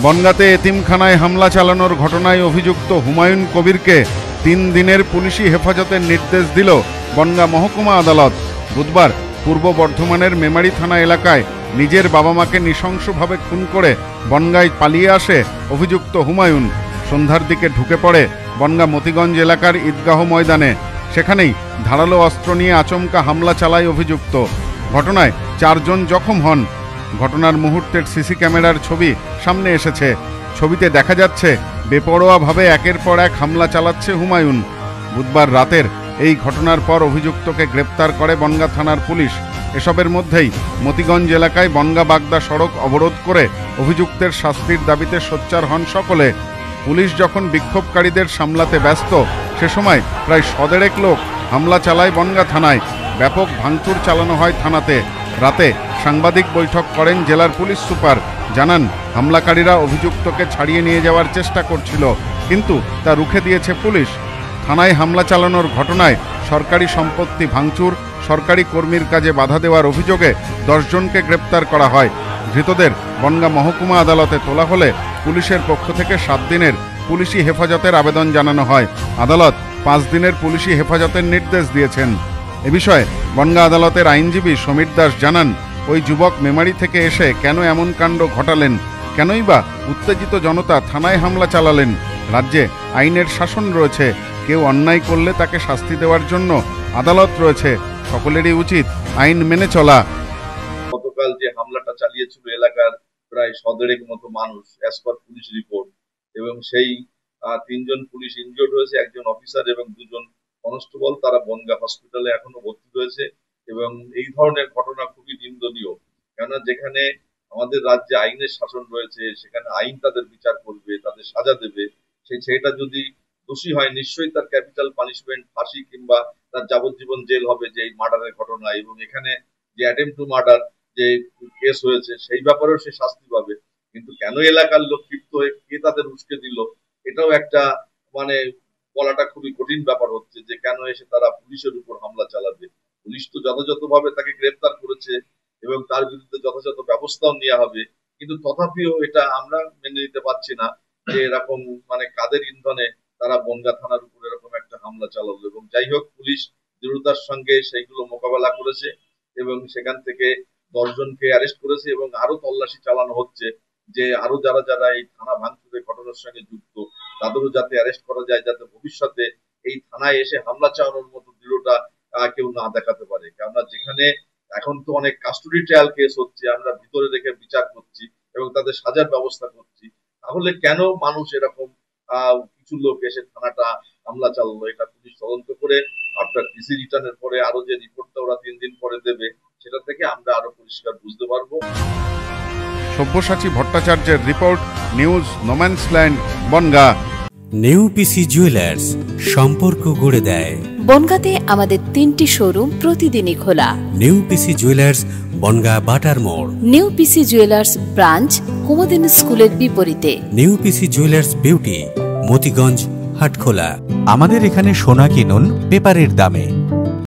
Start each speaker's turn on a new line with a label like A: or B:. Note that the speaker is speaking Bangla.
A: বনগাঁতে এতিমখানায় হামলা চালানোর ঘটনায় অভিযুক্ত হুমায়ুন কবিরকে 3 দিনের পুলিশি হেফাজতের নির্দেশ দিল বনগাঁ মহকুমা আদালত। বুধবার পূর্ব বর্ধমানের মেমারি থানা এলাকায় নিজের বাবা মাকে নৃশংসভাবে খুন করে বনগাঁয় পালিয়ে আসে অভিযুক্ত হুমায়ুন। সন্ধ্যার দিকে ঢুকে পড়ে বনগাঁ মতিগঞ্জ এলাকার ঈদগাহ ময়দানে। সেখানেই ধারালো অস্ত্র নিয়ে আচমকা হামলা চালায় অভিযুক্ত। ঘটনায় 4 জন জখম হন। ঘটনার মুহূর্তের সিসি ক্যামেরার ছবি সামনে এসেছে। ছবিতে দেখা যাচ্ছে বেপরোয়াভাবে একের পর এক হামলা চালাচ্ছে হুমায়ুন। বুধবার রাতের এই ঘটনার পর অভিযুক্তকে গ্রেপ্তার করে বনগাঁ থানার পুলিশ। এসবের মধ্যেই মতিগঞ্জ এলাকায় বনগাঁ বাগদা সড়ক অবরোধ করে অভিযুক্তের শাস্তির দাবিতে সোচ্চার হন সকলে। পুলিশ যখন বিক্ষোভকারীদের সামলাতে ব্যস্ত, সে সময় প্রায় 150 লোক হামলা চালায় বনগাঁ থানায়। ব্যাপক ভাঙচুর চালানো হয় থানাতে। রাতে সাংবাদিক বৈঠক করেন জেলার পুলিশ সুপার। জানান, হামলাকারীরা অভিযুক্তকে ছাড়িয়ে নিয়ে যাওয়ার চেষ্টা করছিল, কিন্তু তা রুখে দিয়েছে পুলিশ। থানায় হামলা চালানোর ঘটনায় সরকারি সম্পত্তি ভাঙচুর, সরকারি কর্মীর কাজে বাধা দেওয়ার অভিযোগে 10 জনকে গ্রেপ্তার করা হয়। ধৃতদের বনগাঁ মহকুমা আদালতে তোলা হলে পুলিশের পক্ষ থেকে 7 দিনের পুলিশি হেফাজতের আবেদন জানানো হয়। আদালত 5 দিনের পুলিশি হেফাজতের নির্দেশ দিয়েছেন। এ বিষয়ে বনগাঁ আদালতের আইনজীবী সমীর দাস জানান, ওই যুবক মেমারি থেকে এসে কেন এমন কাণ্ড ঘটালেন, কেনই বা উত্তেজিত জনতা থানায় হামলা চালালেন। রাজ্যে আইনের শাসন রয়েছে, কেউ অন্যায় করলে তাকে শাস্তি দেওয়ার জন্য আদালত রয়েছে। সকলেরই উচিত আইন মেনে চলা।
B: গতকাল যে হামলাটা চালিয়েছিল এলাকার প্রায় 150 মতো মানুষ, অ্যাজ পার পুলিশ রিপোর্ট, এবং সেই 3 জন পুলিশ ইনজোর্ড হয়েছে, 1 জন অফিসার এবং 2 জন কনস্টেবল, তারা বনগাঁ হসপিটালে এখনো ভর্তি রয়েছে। এবং এই ধরনের ঘটনা খুবই নিন্দনীয়, কেননা যেখানে আমাদের রাজ্যে আইনের শাসন রয়েছে, সেখানে আইন তাদের বিচার করবে, তাদের সাজা দেবে। সেটা যদি দোষী হয়, নিশ্চয়ই তার ক্যাপিটাল পানিশমেন্ট, ফাঁসি কিংবা তার যাবজ্জীবন জেল হবে যে এই মার্ডারের ঘটনা। এবং এখানে যে অ্যাটেম্প টু মার্ডার যে কেস হয়েছে, সেই ব্যাপারেও সে শাস্তি পাবে। কিন্তু কেন এলাকার লোক ক্ষিপ্ত হয়ে কে তাদের উস্কে দিল, এটাও একটা বলাটা খুবই কঠিন ব্যাপার হচ্ছে, যে কেন এসে তারা পুলিশের উপর হামলা চালাবে। পুলিশ তো যথাযথভাবে তাকে গ্রেপ্তার করেছে এবং তার বিরুদ্ধে যথাযথ ব্যবস্থাও নেওয়া হবে, কিন্তু তথাপিও এটা আমরা মেনে নিতে পারছি না যে এরকম কাদের ইন্ধনে তারা বনগাঁ থানার উপর এরকম একটা হামলা চালালো। এবং যাই হোক, পুলিশ দৃঢ়তার সঙ্গে সেইগুলো মোকাবেলা করেছে এবং সেখান থেকে 10 জনকে অ্যারেস্ট করেছে এবং আরো তল্লাশি চালানো হচ্ছে যে আরো যারা এই থানা ভাঙচুরের ঘটনার সঙ্গে যুক্ত তাদেরও যাতে অ্যারেস্ট করা যায়, যাতে ভবিষ্যতে এই থানায় এসে হামলা চালানোর মতো দৃঢ়তা কেউ না দেখাতে পারে। কেননা যেখানে এখন তো অনেক কাস্টডি ট্রায়াল কেস হচ্ছে, আমরা ভিতরে রেখে বিচার করছি এবং তাদের সাজার ব্যবস্থা করছি, তাহলে কেন মানুষ এরকম কিছু লোক এসে থানাটা হামলা চালালো? এটা পুলিশ তদন্ত করে আফটার পিসি রিটার্নের পরে আরো যে রিপোর্টটা ওরা 3 দিন পরে দেবে, সেটা থেকে আমরা আরো পরিষ্কার বুঝতে পারবো।
A: সব্যসাচী ভট্টাচার্যের report, news no man's land, Bongaon.
C: New PC Jewellers, সম্পর্ক গড়ে দেয়।
D: বনগাঁতে আমাদের 3টি শোরুম প্রতিদিনই খোলা।
C: নিউ পিসি জুয়েলার্স, বনগাঁ বাটার মোড়।
D: নিউ পিসি জুয়েলার্স ব্রাঞ্চ, কুমুদিনী স্কুলের বিপরীতে।
C: New PC Jewellers beauty, Motiganj, Hatkhola.
E: আমাদের এখানে সোনা কিনুন পেপারের দামে।